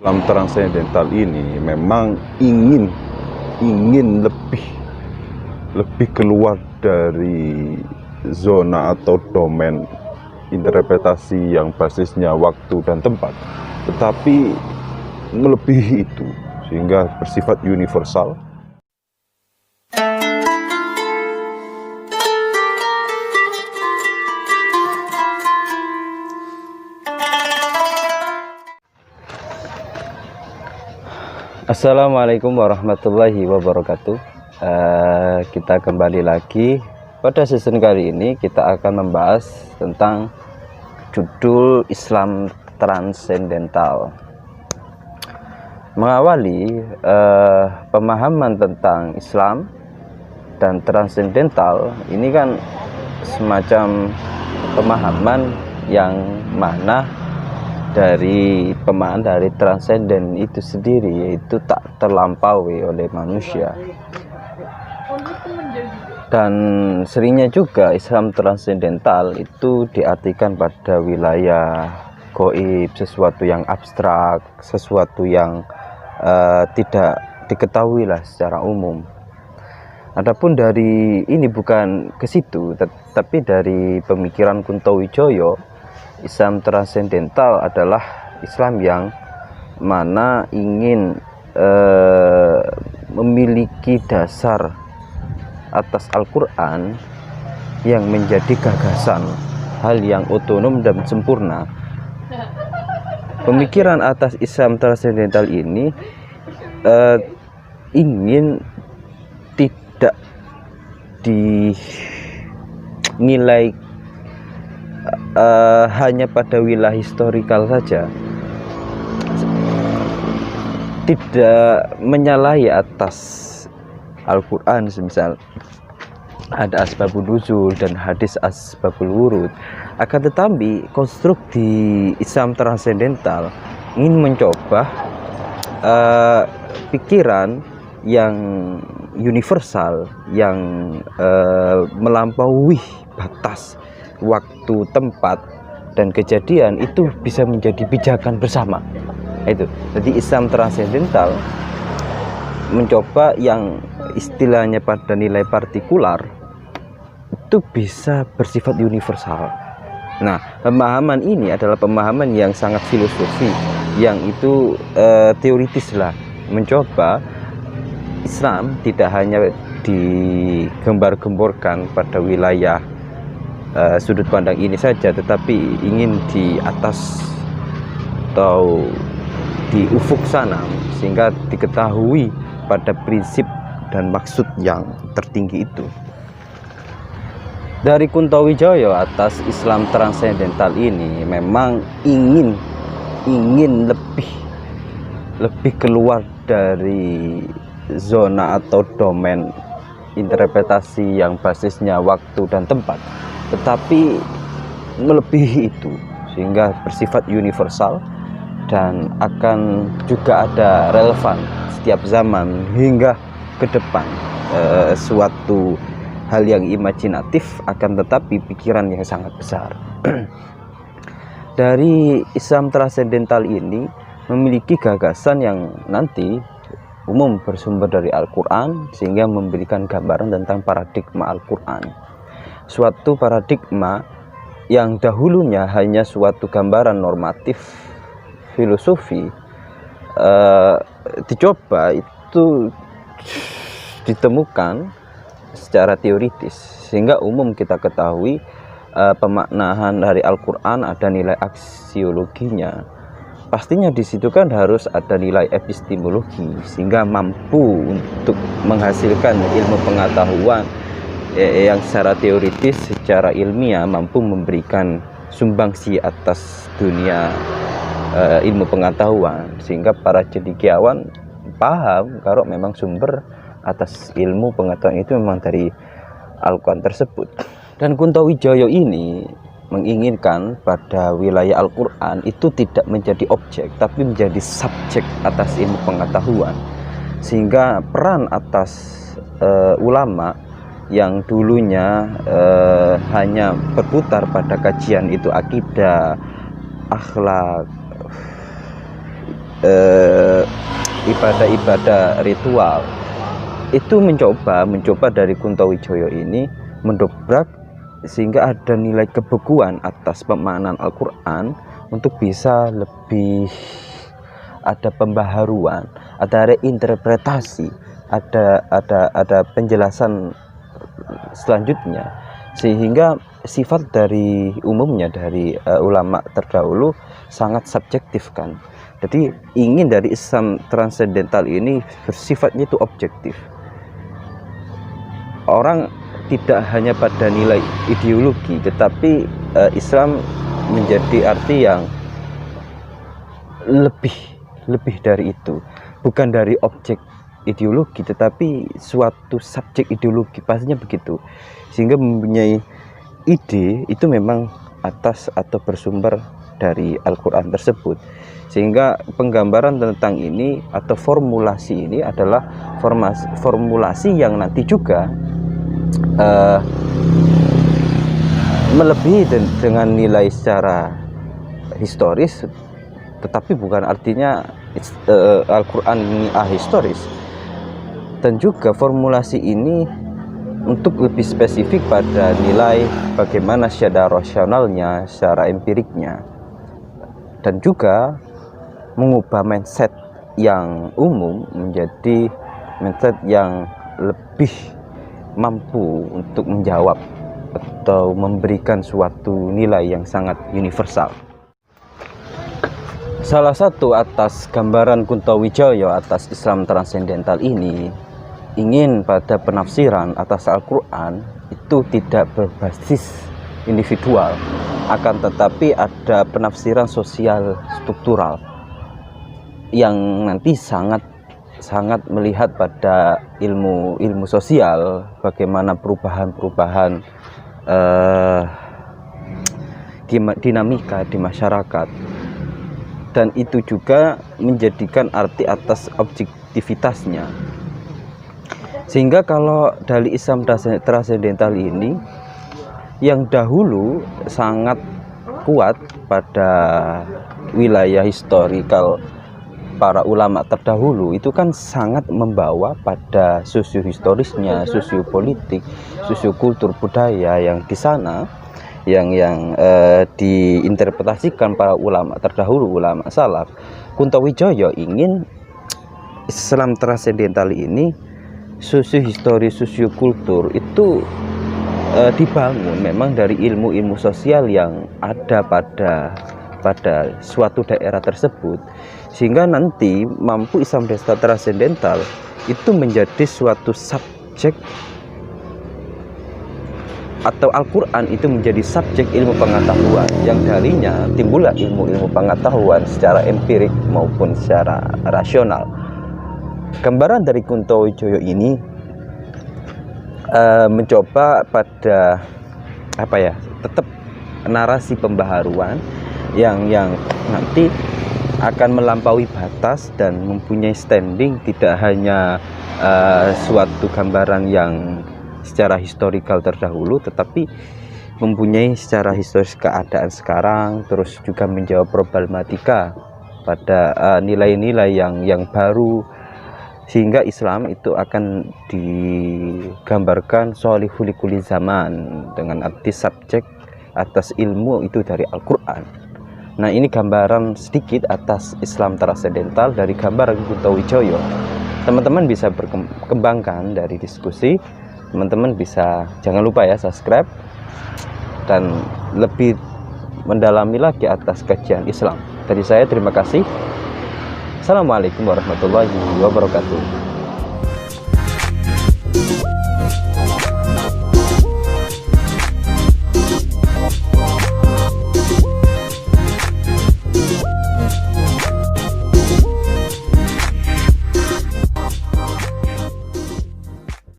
Islam transendental ini memang ingin lebih keluar dari zona atau domain interpretasi yang basisnya waktu dan tempat, tetapi melebihi itu sehingga bersifat universal. Assalamualaikum warahmatullahi wabarakatuh. Kita kembali lagi. Pada season kali ini kita akan membahas tentang judul Islam Transendental. Mengawali pemahaman tentang Islam dan transendental ini kan semacam pemahaman yang mana dari pemahaman dari transenden itu sendiri, yaitu tak terlampaui oleh manusia. Dan seringnya juga Islam transendental itu diartikan pada wilayah gaib, sesuatu yang abstrak, sesuatu yang tidak diketahui lah secara umum. Adapun dari ini bukan ke situ, tetapi dari pemikiran Kuntowijoyo, Islam transendental adalah Islam yang mana ingin memiliki dasar atas Al-Quran yang menjadi gagasan, hal yang otonom dan sempurna. Pemikiran atas Islam transendental ini ingin tidak dinilai hanya pada wilayah historikal saja, tidak menyalahi atas Al-Quran, semisal ada asbabun nuzul dan hadis asbabul wurud. Akan tetapi konstruk di Islam transendental ingin mencoba pikiran yang universal, yang melampaui batas waktu, tempat, dan kejadian, itu bisa menjadi pijakan bersama. Itu jadi Islam transendental mencoba yang istilahnya pada nilai partikular itu bisa bersifat universal. Nah, pemahaman ini adalah pemahaman yang sangat filosofi, yang itu teoritis lah, mencoba Islam tidak hanya digembar-gemborkan pada wilayah sudut pandang ini saja, tetapi ingin di atas atau di ufuk sana, sehingga diketahui pada prinsip dan maksud yang tertinggi itu. Dari Kuntowijoyo atas Islam transendental ini memang ingin lebih keluar dari zona atau domain interpretasi yang basisnya waktu dan tempat, tetapi melebihi itu sehingga bersifat universal dan akan juga ada relevan setiap zaman hingga ke depan. Suatu hal yang imajinatif, akan tetapi pikiran yang sangat besar. Dari Islam transendental ini memiliki gagasan yang nanti umum bersumber dari Al-Quran, sehingga memberikan gambaran tentang paradigma Al-Quran. Suatu paradigma yang dahulunya hanya suatu gambaran normatif filosofi, dicoba itu ditemukan secara teoritis, sehingga umum kita ketahui pemaknaan dari Al-Quran ada nilai aksiologinya. Pastinya di situ kan harus ada nilai epistemologi, sehingga mampu untuk menghasilkan ilmu pengetahuan yang secara teoritis, secara ilmiah mampu memberikan sumbangsi atas dunia ilmu pengetahuan, sehingga para cendekiawan paham kalau memang sumber atas ilmu pengetahuan itu memang dari Al-Quran tersebut. Dan Kuntowijoyo ini menginginkan pada wilayah Al-Quran itu tidak menjadi objek, tapi menjadi subjek atas ilmu pengetahuan, sehingga peran atas ulama yang dulunya hanya berputar pada kajian itu akidah, akhlak, ibadah-ibadah ritual itu mencoba dari Kuntowijoyo ini mendobrak sehingga ada nilai kebekuan atas pemaknaan Al-Quran untuk bisa lebih ada pembaharuan, ada reinterpretasi, ada penjelasan selanjutnya, sehingga sifat dari umumnya dari ulama terdahulu sangat subjektif kan. Jadi ingin dari Islam transendental ini bersifatnya itu objektif. Orang tidak hanya pada nilai ideologi, tetapi Islam menjadi arti yang lebih dari itu, bukan dari objek ideologi tetapi suatu subjek ideologi, pastinya begitu, sehingga mempunyai ide itu memang atas atau bersumber dari Al-Quran tersebut, sehingga penggambaran tentang ini atau formulasi ini adalah formulasi yang nanti juga melebihi dengan nilai secara historis, tetapi bukan artinya Al-Quran ini ahistoris. Dan juga formulasi ini untuk lebih spesifik pada nilai bagaimana secara rasionalnya, secara empiriknya, dan juga mengubah mindset yang umum menjadi mindset yang lebih mampu untuk menjawab atau memberikan suatu nilai yang sangat universal. Salah satu atas gambaran Kuntowijoyo atas Islam transendental ini ingin pada penafsiran atas Al-Quran itu tidak berbasis individual, akan tetapi ada penafsiran sosial struktural yang nanti sangat melihat pada ilmu sosial, bagaimana perubahan dinamika di masyarakat, dan itu juga menjadikan arti atas objektivitasnya. Sehingga kalau dari Islam transendental ini yang dahulu sangat kuat pada wilayah historikal para ulama terdahulu, itu kan sangat membawa pada sosiohistorisnya, sosiopolitik, sosiokultur budaya yang di sana yang diinterpretasikan para ulama terdahulu, ulama salaf. Kuntowijoyo ingin Islam transendental ini sosiohistoris, sosiokultur itu dibangun memang dari ilmu-ilmu sosial yang ada pada suatu daerah tersebut, sehingga nanti mampu Islam transendental itu menjadi suatu subjek, atau Al-Quran itu menjadi subjek ilmu pengetahuan yang darinya timbullah ilmu-ilmu pengetahuan secara empirik maupun secara rasional. Gambaran dari Kuntowijoyo ini mencoba pada tetap narasi pembaharuan yang nanti akan melampaui batas dan mempunyai standing tidak hanya suatu gambaran yang secara historikal terdahulu, tetapi mempunyai secara historis keadaan sekarang, terus juga menjawab problematika pada nilai-nilai yang baru, sehingga Islam itu akan digambarkan sholihul likuli zaman dengan arti subjek atas ilmu itu dari Al-Quran. Nah, ini gambaran sedikit atas Islam transendental dari gambaran Kuntowijoyo. Teman-teman bisa berkembangkan dari diskusi. Teman-teman bisa, jangan lupa ya, subscribe dan lebih mendalami lagi atas kajian Islam. Dari saya terima kasih. Assalamualaikum warahmatullahi wabarakatuh.